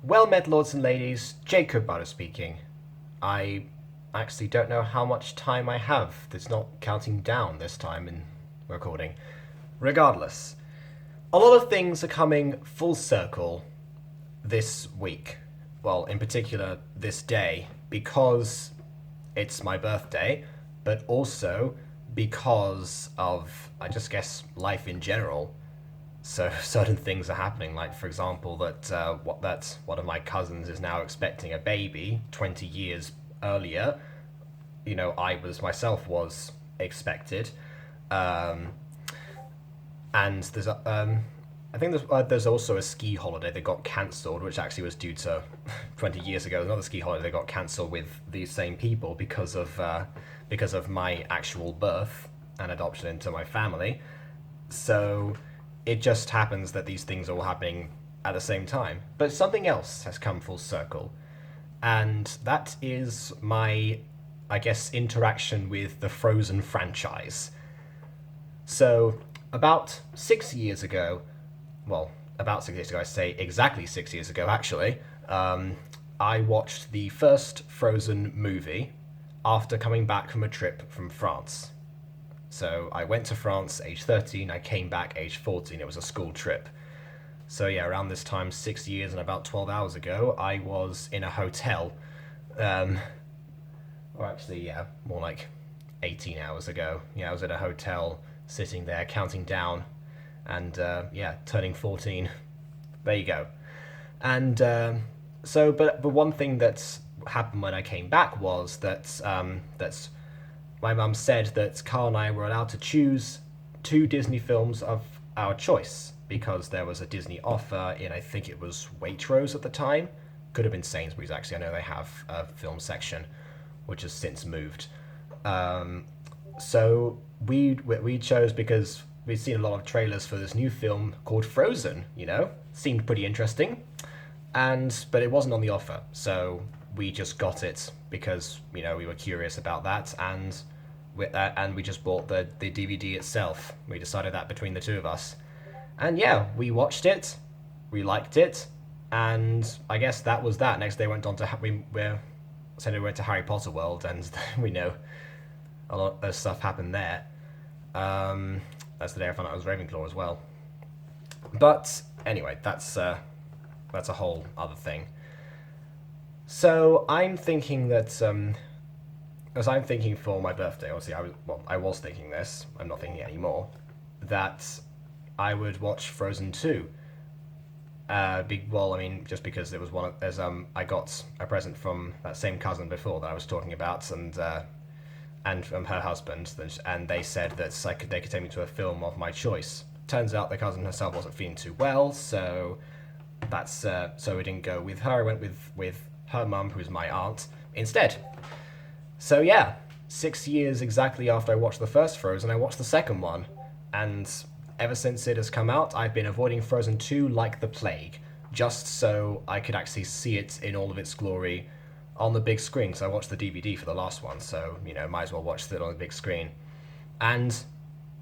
Well met, lords and ladies. Jacob Butter speaking. I actually don't know how much time I have. It's not counting down this time in recording. Regardless, a lot of things are coming full circle this week. Well, in particular, this day, because it's my birthday, but also because of, I just guess, life in general. So certain things are happening, like for example, that one of my cousins is now expecting a baby 20 years earlier. I was myself was expected, um, and I think there's also a ski holiday that got cancelled, which actually was due to 20 years ago. Another ski holiday that got cancelled with these same people because of my actual birth and adoption into my family. So it just happens that these things are all happening at the same time. But something else has come full circle, and that is my, I guess, interaction with the Frozen franchise. So, about 6 years ago, well, about 6 years ago, I say exactly 6 years ago, actually, I watched the first Frozen movie after coming back from a trip from France. So I went to France age 13, I came back age 14. It was a school trip. So yeah, around this time, 6 years and about 12 hours ago, I was in a hotel. Um, or actually, yeah, more like 18 hours ago. Yeah, I was at a hotel sitting there counting down and yeah, turning 14. There you go. And but one thing that's happened when I came back was that my mum said that Carl and I were allowed to choose two Disney films of our choice because there was a Disney offer in, I think it was Waitrose at the time. Could have been Sainsbury's, actually. I know they have a film section, which has since moved. Um, so we chose because we'd seen a lot of trailers for this new film called Frozen. Seemed pretty interesting, but it wasn't on the offer, so we just got it because we were curious about that, and we just bought the DVD itself. We decided that between the two of us, and yeah, we watched it, we liked it, and I guess that was that. Next day went on to we went to Harry Potter World, and we know a lot of stuff happened there. That's the day I found out it was Ravenclaw as well. But anyway, that's a whole other thing. So I'm thinking that as I'm thinking for my birthday, obviously I was thinking this. I'm not thinking anymore that I would watch Frozen 2. I mean, just because it was one of there's I got a present from that same cousin before that I was talking about, and from her husband, and they said that they could take me to a film of my choice. Turns out the cousin herself wasn't feeling too well, so so we didn't go with her. I went with her mum, who's my aunt, instead. So yeah, 6 years exactly after I watched the first Frozen, I watched the second one, and ever since it has come out, I've been avoiding Frozen 2 like the plague, just so I could actually see it in all of its glory on the big screen. So I watched the DVD for the last one, so might as well watch it on the big screen. And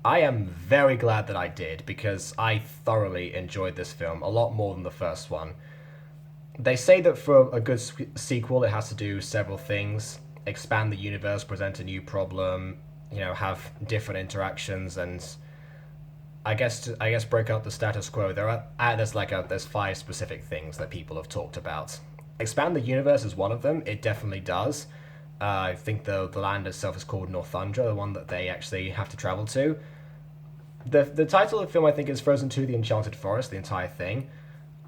I am very glad that I did because I thoroughly enjoyed this film a lot more than the first one. They say that for a good sequel, it has to do several things: expand the universe, present a new problem, have different interactions, and I guess break up the status quo. There's 5 specific things that people have talked about. Expand the universe is one of them. It definitely does. I think the land itself is called Northunder, the one that they actually have to travel to. The title of the film, I think, is Frozen 2: The Enchanted Forest, the entire thing.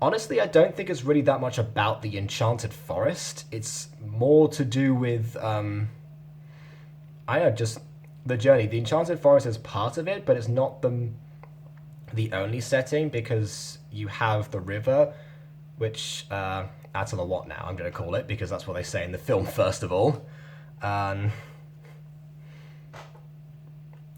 Honestly, I don't think it's really that much about the Enchanted Forest. It's more to do with I don't know, just the journey. The Enchanted Forest is part of it, but it's not the only setting, because you have the river, which adds on a what now, I'm going to call it, because that's what they say in the film, first of all. Um,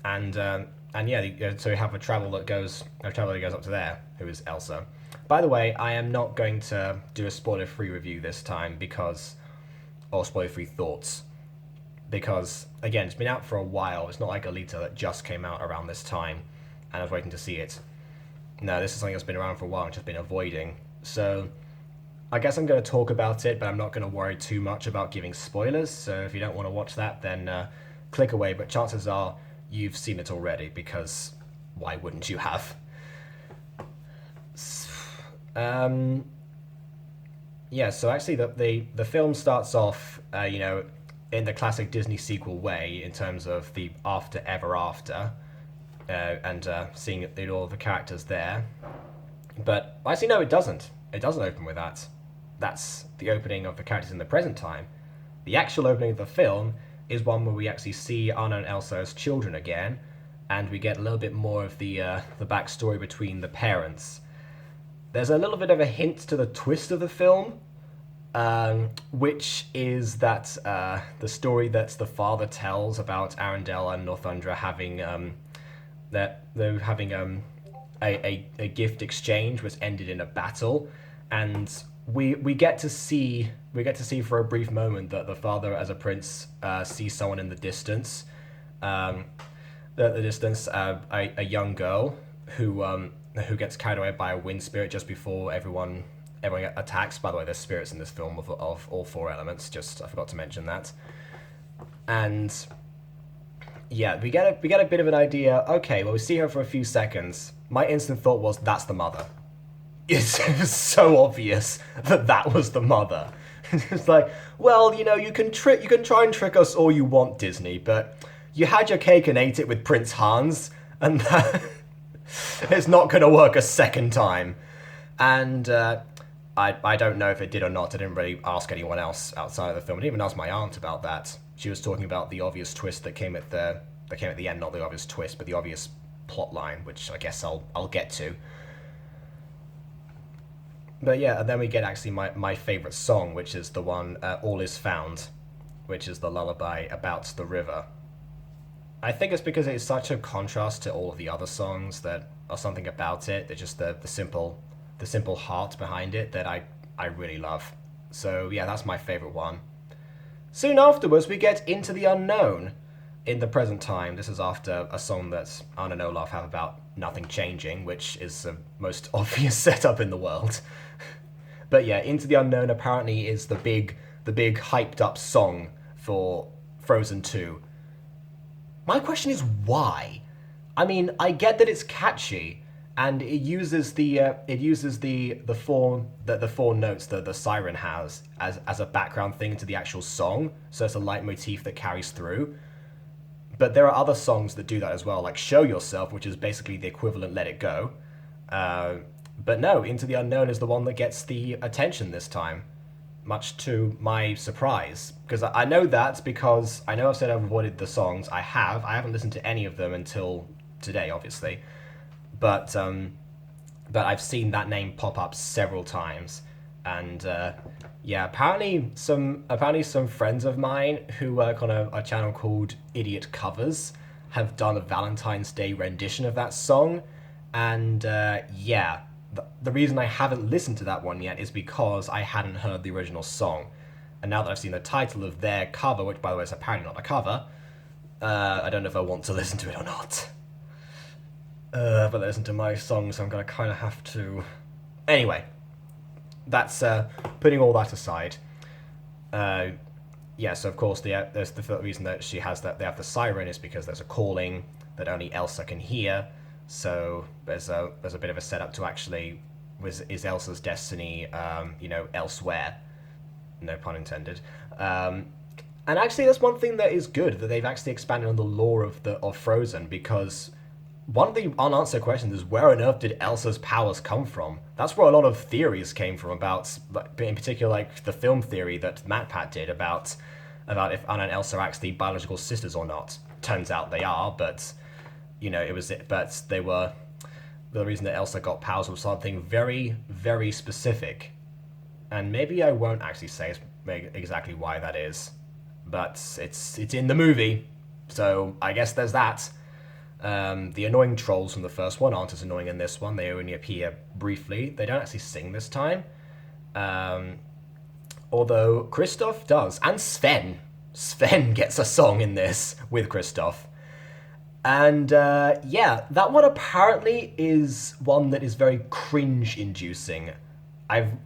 and yeah, so you have a traveler that goes up to there, who is Elsa. By the way, I am not going to do a spoiler-free review this time or spoiler-free thoughts, because again, it's been out for a while. It's not like Alita that just came out around this time, and I was waiting to see it. No, this is something that's been around for a while and just been avoiding. So I guess I'm going to talk about it, but I'm not going to worry too much about giving spoilers. So if you don't want to watch that, then click away. But chances are you've seen it already, because why wouldn't you have? Um, yeah, so actually the film starts off, in the classic Disney sequel way, in terms of the after ever after, and seeing all the characters there. But actually, no, it doesn't. It doesn't open with that. That's the opening of the characters in the present time. The actual opening of the film is one where we actually see Anna and Elsa as children again, and we get a little bit more of the backstory between the parents. There's a little bit of a hint to the twist of the film, which is that the story that the father tells about Arendelle and Northunder having that they're having a gift exchange which ended in a battle, and we get to see for a brief moment that the father, as a prince, sees someone in the distance, a young girl who gets carried away by a wind spirit just before everyone attacks. By the way, there's spirits in this film of all four elements. Just I forgot to mention that. And yeah, we get a bit of an idea. Okay, well, we see her for a few seconds. My instant thought was, that's the mother. It's so obvious that that was the mother. It's like, well, you can try and trick us all you want, Disney, but you had your cake and ate it with Prince Hans, and that it's not going to work a second time. And I don't know if it did or not. I didn't really ask anyone else outside of the film. I didn't even ask my aunt about that. She was talking about the obvious twist that came at the end, not the obvious twist, but the obvious plot line, which I guess I'll get to. But yeah, and then we get actually my favourite song, which is the one, All Is Found, which is the lullaby about the river. I think it's because it's such a contrast to all of the other songs that are something about it, that just the simple heart behind it that I really love. So yeah, that's my favourite one. Soon afterwards, we get Into the Unknown in the present time. This is after a song that Anna and Olaf have about nothing changing, which is the most obvious setup in the world. But yeah, Into the Unknown apparently is the big hyped up song for Frozen 2. My question is why? I mean, I get that it's catchy, and it uses the four notes that the Siren has as a background thing to the actual song, so it's a leitmotif that carries through. But there are other songs that do that as well, like Show Yourself, which is basically the equivalent Let It Go. But no, Into the Unknown is the one that gets the attention this time, much to my surprise. Because I know that because I know I've said I've avoided the songs. I haven't listened to any of them until today, obviously. But I've seen that name pop up several times. And yeah, apparently some friends of mine who work on a channel called Idiot Covers have done a Valentine's Day rendition of that song. And yeah, the reason I haven't listened to that one yet is because I hadn't heard the original song. And now that I've seen the title of their cover, which by the way is apparently not a cover, I don't know if I want to listen to it or not. But listen to my song, so I'm going to kind of have to... Anyway, that's putting all that aside. Yeah, so of course there's the reason that she has that they have the siren is because there's a calling that only Elsa can hear. So there's a bit of a setup to actually is Elsa's destiny elsewhere, no pun intended. And actually that's one thing that is good, that they've actually expanded on the lore of Frozen, because one of the unanswered questions is, where on earth did Elsa's powers come from? That's where a lot of theories came from about, in particular, like the film theory that MatPat did about if Anna and Elsa are actually biological sisters or not. Turns out they are, but but they were, the reason that Elsa got powers was something very, very specific. And maybe I won't actually say exactly why that is, but it's in the movie, so I guess there's that. The annoying trolls from the first one aren't as annoying in this one. They only appear briefly. They don't actually sing this time. Although Kristoff does. And Sven. Sven gets a song in this with Kristoff. And yeah, that one apparently is one that is very cringe-inducing.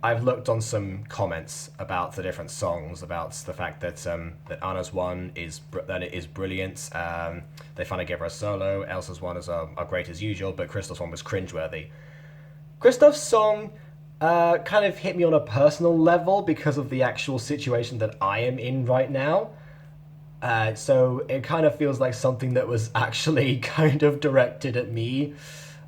I've looked on some comments about the different songs, about the fact that that Anna's one that it is brilliant. They finally gave her a solo. Elsa's one is are great as usual, but Kristoff's one was cringeworthy. Kristoff's song kind of hit me on a personal level because of the actual situation that I am in right now. So it kind of feels like something that was actually kind of directed at me.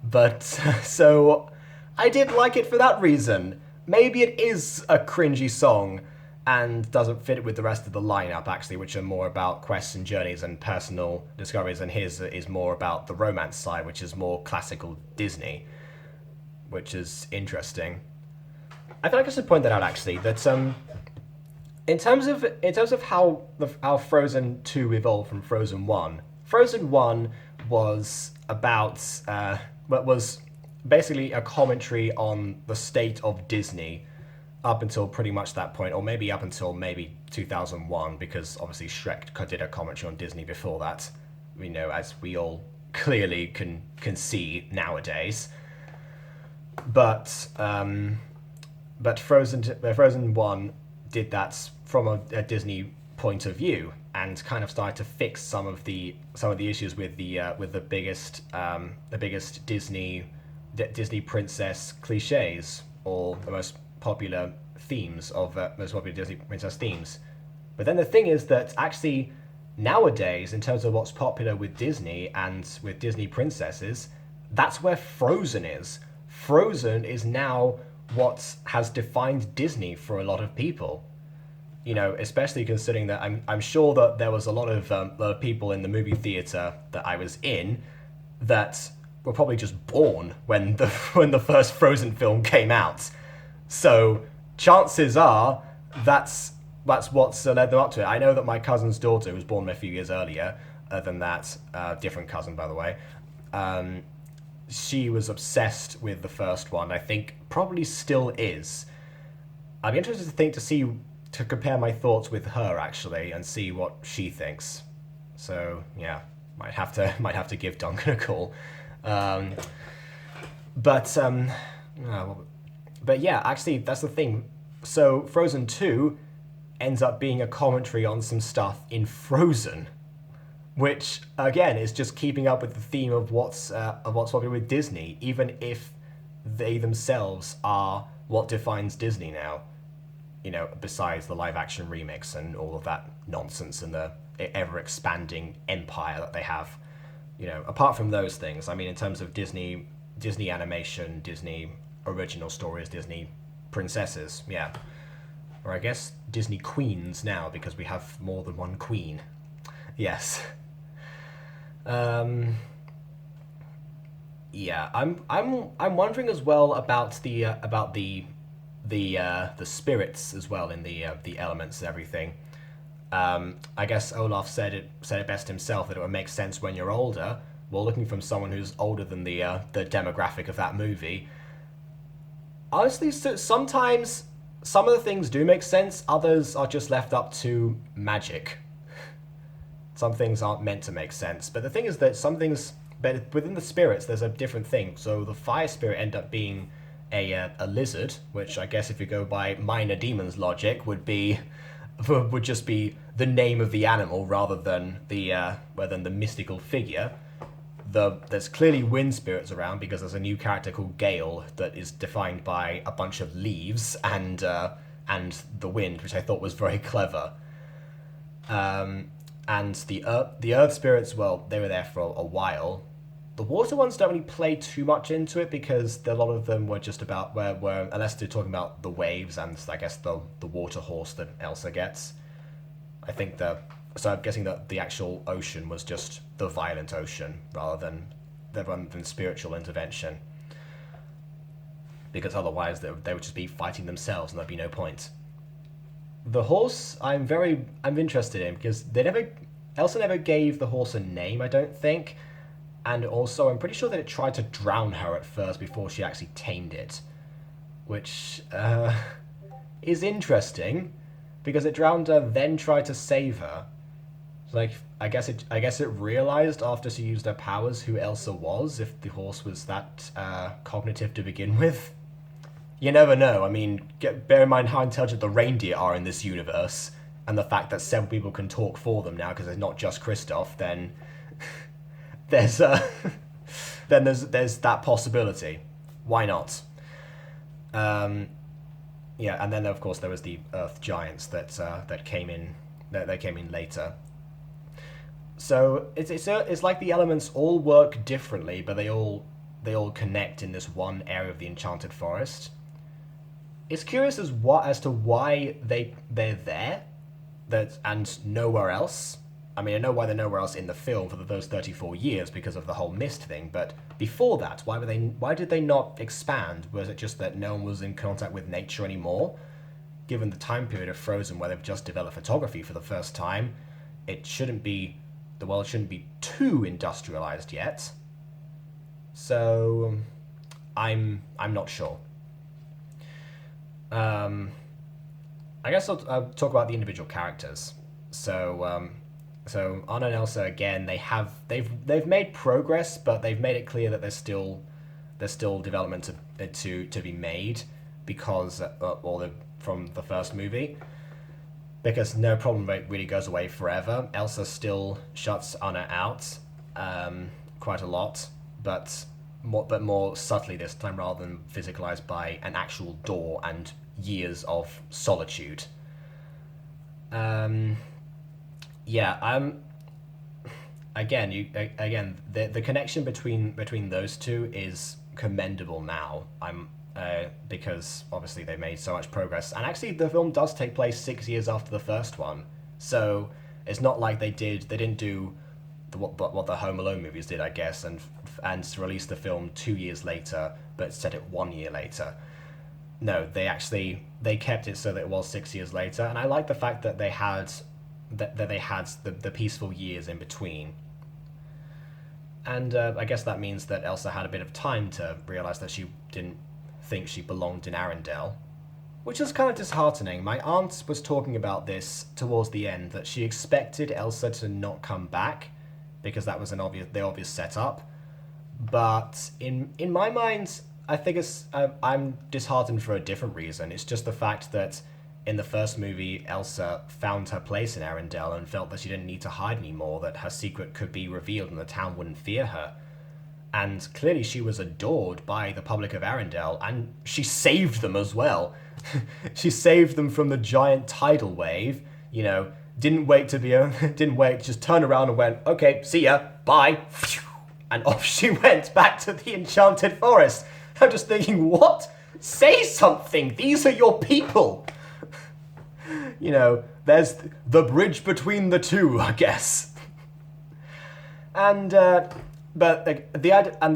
But so I did like it for that reason. Maybe it is a cringy song and doesn't fit with the rest of the lineup, actually, which are more about quests and journeys and personal discoveries, and his is more about the romance side, which is more classical Disney, which is interesting. I feel like I should point that out, actually, that in terms of how Frozen 2 evolved from Frozen 1, Frozen 1 was about was basically a commentary on the state of Disney up until pretty much that point, or maybe up until maybe 2001, because obviously Shrek did a commentary on Disney before that. As we all clearly can see nowadays. But Frozen 1 did that from a Disney point of view and kind of started to fix some of the issues with the biggest Disney princess cliches, or the most popular themes of most popular Disney princess themes. But then the thing is that actually nowadays, in terms of what's popular with Disney and with Disney princesses, that's where Frozen is. Frozen is now what has defined Disney for a lot of people. Especially considering that I'm sure that there was a lot of people in the movie theater that I was in that were probably just born when the first Frozen film came out. So chances are that's what's led them up to it. I know that my cousin's daughter, who was born a few years earlier than that, different cousin by the way, she was obsessed with the first one. I think probably still is. I'd be interested to compare my thoughts with her actually and see what she thinks. So yeah, might have to give Duncan a call. But yeah, actually that's the thing. So Frozen 2 ends up being a commentary on some stuff in Frozen, which again is just keeping up with the theme of what's popular with Disney, even if they themselves are what defines Disney now. Besides the live action remix and all of that nonsense and the ever expanding empire that they have. Apart from those things, I mean, in terms of Disney animation, Disney original stories, Disney princesses, yeah. Or I guess Disney queens now, because we have more than one queen. Yes. Yeah, I'm wondering as well about the spirits as well in the elements and everything. I guess Olaf said it best himself, that it would make sense when you're older. Well, looking from someone who's older than the demographic of that movie, honestly, sometimes some of the things do make sense. Others are just left up to magic. Some things aren't meant to make sense. But the thing is that some things, but within the spirits, there's a different thing. So the fire spirit ended up being a lizard, which I guess if you go by minor demons logic would just be the name of the animal rather than the mystical figure. There's clearly wind spirits around because there's a new character called Gale that is defined by a bunch of leaves and the wind, which I thought was very clever. And the earth spirits, well, they were there for a while. The water ones don't really play too much into it because a lot of them were just about where unless they're talking about the waves and I guess the water horse that Elsa gets. So I'm guessing that the actual ocean was just the violent ocean rather than spiritual intervention. Because otherwise they would just be fighting themselves and there'd be no point. The horse I'm interested in because Elsa never gave the horse a name, I don't think. And also, I'm pretty sure that it tried to drown her at first before she actually tamed it, which is interesting because it drowned her, then tried to save her. Like, I guess it realized after she used her powers who Elsa was, if the horse was that cognitive to begin with. You never know. I mean, bear in mind how intelligent the reindeer are in this universe, and the fact that several people can talk for them now because it's not just Kristoff. Then there's then there's that possibility. Why not? Um, yeah, and then of course there was the Earth Giants that came in that came in later. So it's like the elements all work differently, but they all connect in this one area of the Enchanted Forest. It's curious as to why they're there, that and nowhere else. I mean, I know why they're nowhere else in the film for those 34 years because of the whole mist thing. But before that, Why did they not expand? Was it just that no one was in contact with nature anymore? Given the time period of Frozen, where they've just developed photography for the first time, it shouldn't be the world shouldn't be too industrialized yet. So, I'm not sure. Um, I guess I'll talk about the individual characters. So Anna and Elsa again, they've made progress, but they've made it clear that there's still development to be made because from the first movie, because no problem really goes away forever. Elsa still shuts Anna out quite a lot, but more subtly this time rather than physicalized by an actual door and years of solitude. Um, yeah, again the connection between those two is commendable now. Because obviously they made so much progress, and actually the film does take place 6 years after the first one, so it's not like they didn't do what the Home Alone movies did, I guess, and release the film 2 years later, but set it 1 year later. No, they kept it so that it was 6 years later, and I like the fact that they had the peaceful years in between. And I guess that means that Elsa had a bit of time to realize that she didn't think she belonged in Arendelle, which is kind of disheartening. My aunt was talking about this towards the end, that she expected Elsa to not come back because that was the obvious setup. But in my mind, I think I'm disheartened for a different reason. It's just the fact that in the first movie, Elsa found her place in Arendelle and felt that she didn't need to hide anymore, that her secret could be revealed and the town wouldn't fear her. And clearly she was adored by the public of Arendelle, and she saved them as well. She saved them from the giant tidal wave, didn't wait, just turned around and went, okay, see ya, bye. And off she went back to the Enchanted Forest. I'm just thinking, what? Say something, these are your people. There's the bridge between the two, I guess. And and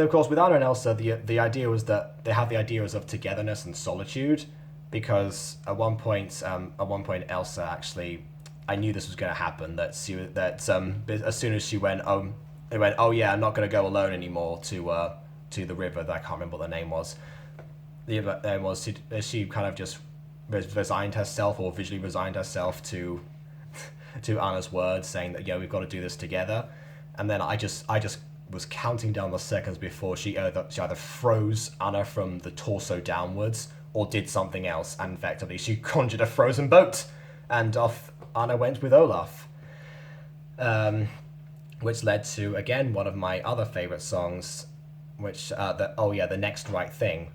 of course with Anna and Elsa, the idea was that they have the ideas of togetherness and solitude, because at one point Elsa I knew this was going to happen, as soon as she went they went, oh yeah, I'm not going to go alone anymore to the river that I can't remember what the name was. The name was she kind of just resigned herself, or visually resigned herself to Anna's words, saying that we've got to do this together. And then I just was counting down the seconds before she either froze Anna from the torso downwards or did something else, and effectively she conjured a frozen boat, and off Anna went with Olaf. Which led to, again, one of my other favourite songs, which, the Next Right Thing,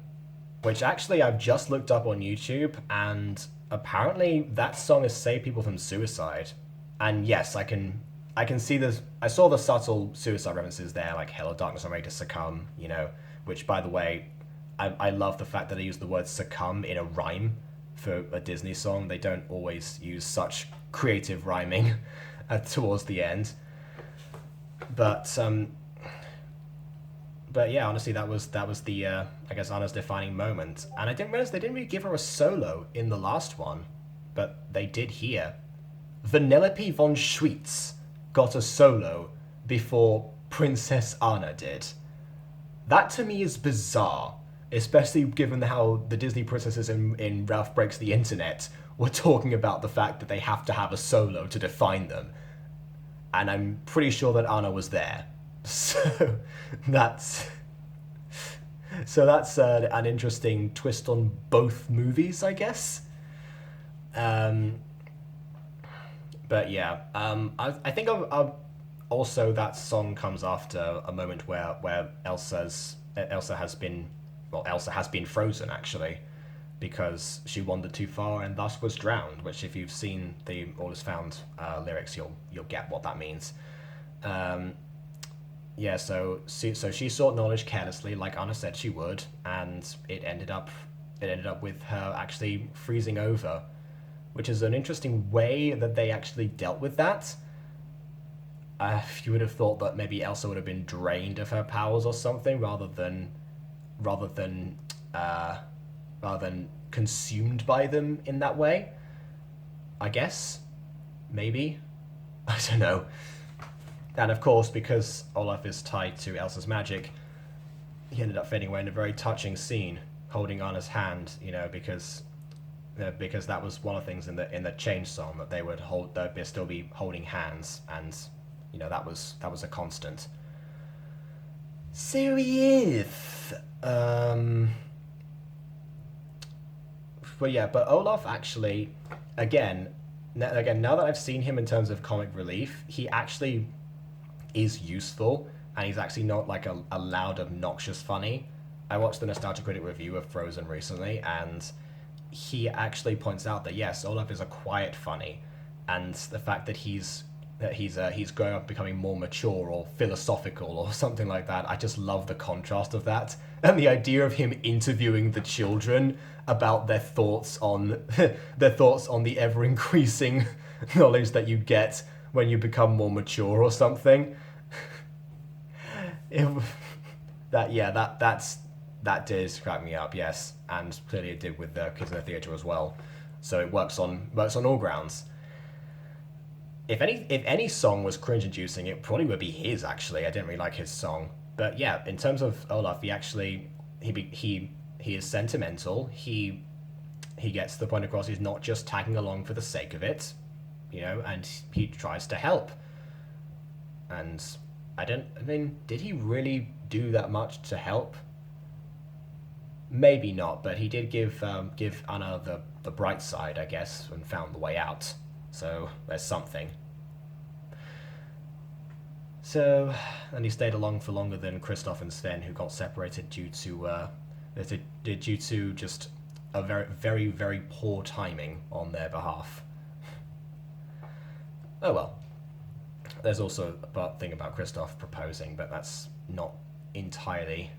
which actually I've just looked up on YouTube, and apparently that song has saved people from suicide. And yes, I can see this. I saw the subtle suicide references there, like Hello Darkness, I'm ready to succumb, which, by the way, I love the fact that they use the word succumb in a rhyme for a Disney song. They don't always use such creative rhyming towards the end. But yeah, honestly, that was the I guess Anna's defining moment, and I didn't realize they didn't really give her a solo in the last one, but they did here. Vanellope von Schweetz got a solo before Princess Anna did. That to me is bizarre, especially given how the Disney princesses in Ralph Breaks the Internet were talking about the fact that they have to have a solo to define them. And I'm pretty sure that Anna was there. So So that's an interesting twist on both movies, I guess. Um, but yeah, I think also that song comes after a moment where Elsa has been, well, Elsa has been frozen actually, because she wandered too far and thus was drowned. Which, if you've seen the All Is Found lyrics, you'll get what that means. Um, yeah, so she sought knowledge carelessly, like Anna said she would, and it ended up with her actually freezing over, which is an interesting way that they actually dealt with that. You would have thought that maybe Elsa would have been drained of her powers or something, rather than uh, rather than consumed by them in that way. I guess, maybe, I don't know. And of course, because Olaf is tied to Elsa's magic, he ended up fading away in a very touching scene, holding Anna's hand. Because that was one of the things in the change song, that they'd still be holding hands, and that was a constant. So he is. But yeah, but Olaf actually, again, now that I've seen him in terms of comic relief, he actually is useful, and he's actually not like a loud, obnoxious funny. I watched the Nostalgia Critic review of Frozen recently, and he actually points out that yes, Olaf is a quiet funny, and the fact that he's growing up, becoming more mature or philosophical or something like that. I just love the contrast of that, and the idea of him interviewing the children about their thoughts on the ever increasing knowledge that you get when you become more mature or something. It, that did crack me up, yes, and clearly it did with the Kids in the Theatre as well. So it works on all grounds. If any song was cringe inducing, it probably would be his. Actually, I didn't really like his song, but yeah, in terms of Olaf, he is sentimental. He gets the point across. He's not just tagging along for the sake of it, and he tries to help. And I mean, did he really do that much to help? Maybe not, but he did give Anna the bright side, I guess, and found the way out. So there's something. So, and he stayed along for longer than Kristoff and Sven, who got separated due to just a very, very, very poor timing on their behalf. Oh well. There's also a thing about Kristoff proposing, but that's not entirely.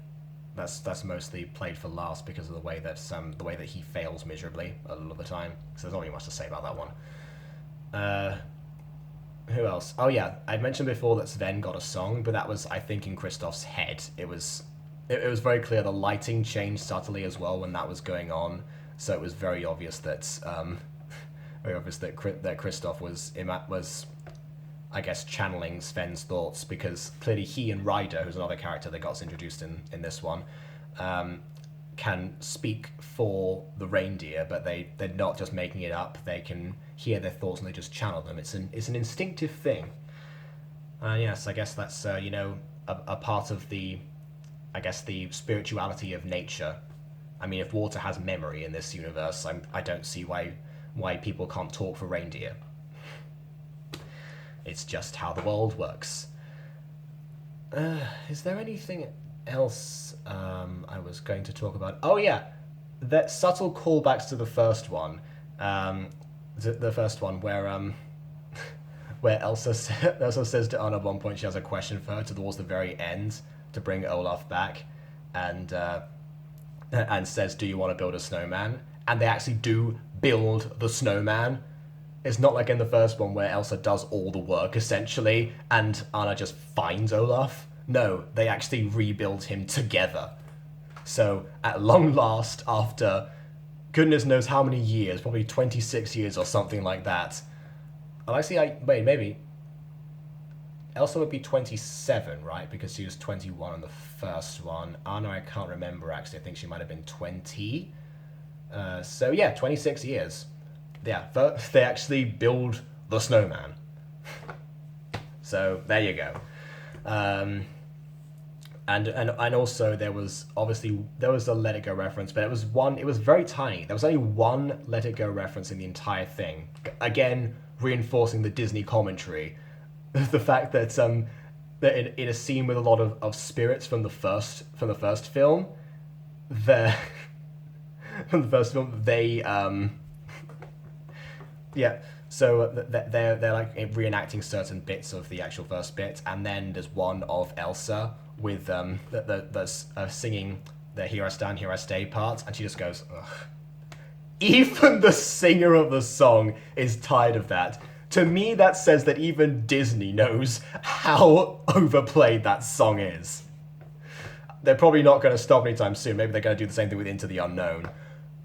That's mostly played for laughs because of the way that he fails miserably a lot of the time. So there's not really much to say about that one. Who else? Oh yeah, I mentioned before that Sven got a song, but that was, I think, in Kristoff's head. It was very clear. The lighting changed subtly as well when that was going on, so it was very obvious that that Kristoff was, I guess, channeling Sven's thoughts, because clearly he and Ryder, who's another character that got introduced in this one, can speak for the reindeer, but they're not just making it up. They can hear their thoughts and they just channel them. It's an instinctive thing. Yes, I guess that's a part of the, I guess, the spirituality of nature. I mean, if water has memory in this universe, I don't see why people can't talk for reindeer. It's just how the world works. Is there anything else I was going to talk about? Oh yeah, that subtle callbacks to the first one. The first one where Elsa says to Anna at one point she has a question for her towards the very end to bring Olaf back, and says, "Do you want to build a snowman?" And they actually do build the snowman. It's not like in the first one where Elsa does all the work, essentially, and Anna just finds Olaf. No, they actually rebuild him together. So, at long last, after goodness knows how many years, probably 26 years or something like that. Wait, maybe. Elsa would be 27, right? Because she was 21 in the first one. Anna, I can't remember, actually. I think she might have been 20. So, yeah, 26 years. Yeah, they actually build the snowman. So there you go. And also there was a Let It Go reference, but it was very tiny. There was only one Let It Go reference in the entire thing. Again, reinforcing the Disney commentary, the fact that in a scene with a lot of spirits from the first film, the from the first film they yeah. So they're like reenacting certain bits of the actual first bit, and then there's one of Elsa with that's singing the "Here I Stand, Here I Stay" part, and she just goes, ugh. Even the singer of the song is tired of that. To me, that says that even Disney knows how overplayed that song is. They're probably not going to stop anytime soon. Maybe they're going to do the same thing with Into the Unknown.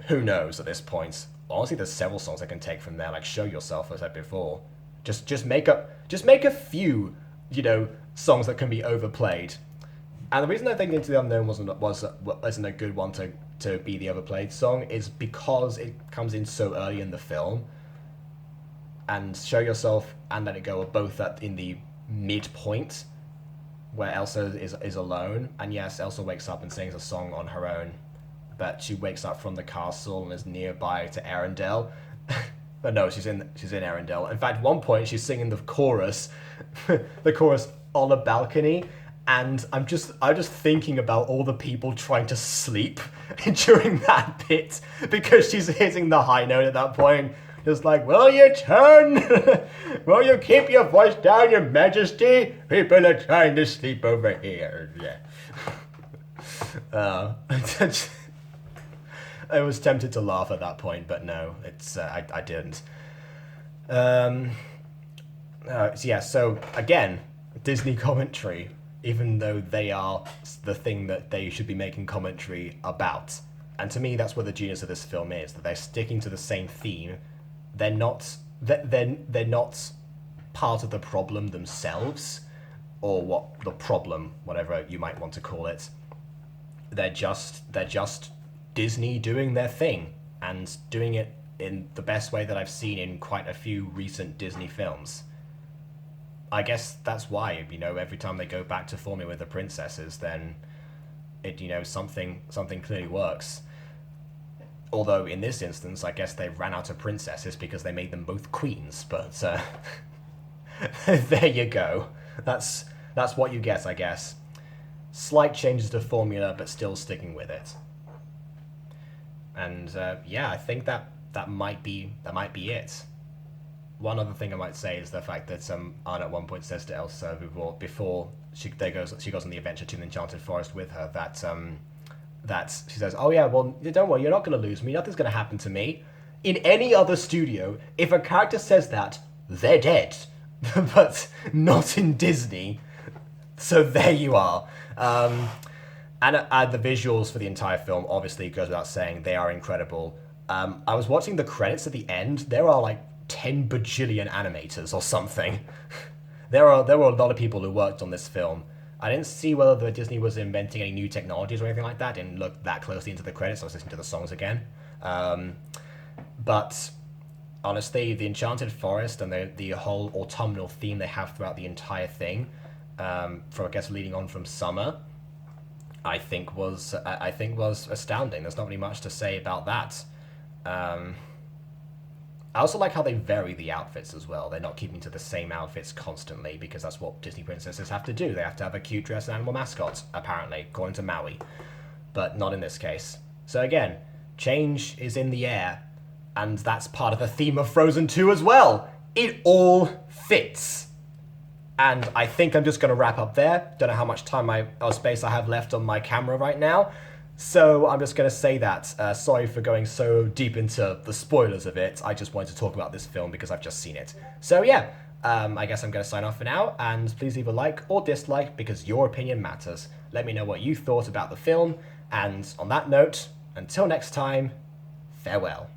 Who knows at this point? Honestly, there's several songs I can take from there, like "Show Yourself," as I said before. Just make a few, songs that can be overplayed. And the reason I think Into the Unknown wasn't a good one to be the overplayed song is because it comes in so early in the film, and "Show Yourself" and "Let It Go" are both in the midpoint where Elsa is alone. And yes, Elsa wakes up and sings a song on her own, but she wakes up from the castle and is nearby to Arendelle. But no, she's in Arendelle. In fact, at one point she's singing the chorus, the chorus on a balcony, and I'm just thinking about all the people trying to sleep during that bit because she's hitting the high note at that point. Just like, will you turn? Will you keep your voice down, Your Majesty? People are trying to sleep over here. Yeah. I was tempted to laugh at that point, but no, I didn't. So again, Disney commentary, even though they are the thing that they should be making commentary about. And to me, that's where the genius of this film is, that they're sticking to the same theme. They're not part of the problem themselves, or whatever you might want to call it. They're just Disney doing their thing, and doing it in the best way that I've seen in quite a few recent Disney films. I guess that's why, every time they go back to forming with the princesses, then something clearly works. Although in this instance, I guess they ran out of princesses because they made them both queens. But there you go. That's what you get, I guess. Slight changes to formula, but still sticking with it. And I think that might be it. One other thing I might say is the fact that Anna at one point says to Elsa before she goes on the adventure to the Enchanted Forest with her that she says, "Oh yeah, well, don't worry, you're not going to lose me. Nothing's going to happen to me." In any other studio, if a character says that, they're dead. But not in Disney. So there you are. And the visuals for the entire film, obviously, goes without saying, they are incredible. I was watching the credits at the end. There are like 10 bajillion animators or something. There were a lot of people who worked on this film. I didn't see whether the Disney was inventing any new technologies or anything like that. I didn't look that closely into the credits. I was listening to the songs again. But honestly, the Enchanted Forest and the whole autumnal theme they have throughout the entire thing, from I guess leading on from summer, I think was astounding. There's not really much to say about that. I also like how they vary the outfits as well. They're not keeping to the same outfits constantly because that's what Disney princesses have to do. They have to have a cute dress and animal mascot, apparently, according to Maui. But not in this case. So again, change is in the air, and that's part of the theme of Frozen 2 as well. It all fits. And I think I'm just going to wrap up there. Don't know how much time or space I have left on my camera right now. So I'm just going to say that. Sorry for going so deep into the spoilers of it. I just wanted to talk about this film because I've just seen it. So yeah, I guess I'm going to sign off for now. And please leave a like or dislike because your opinion matters. Let me know what you thought about the film. And on that note, until next time, farewell.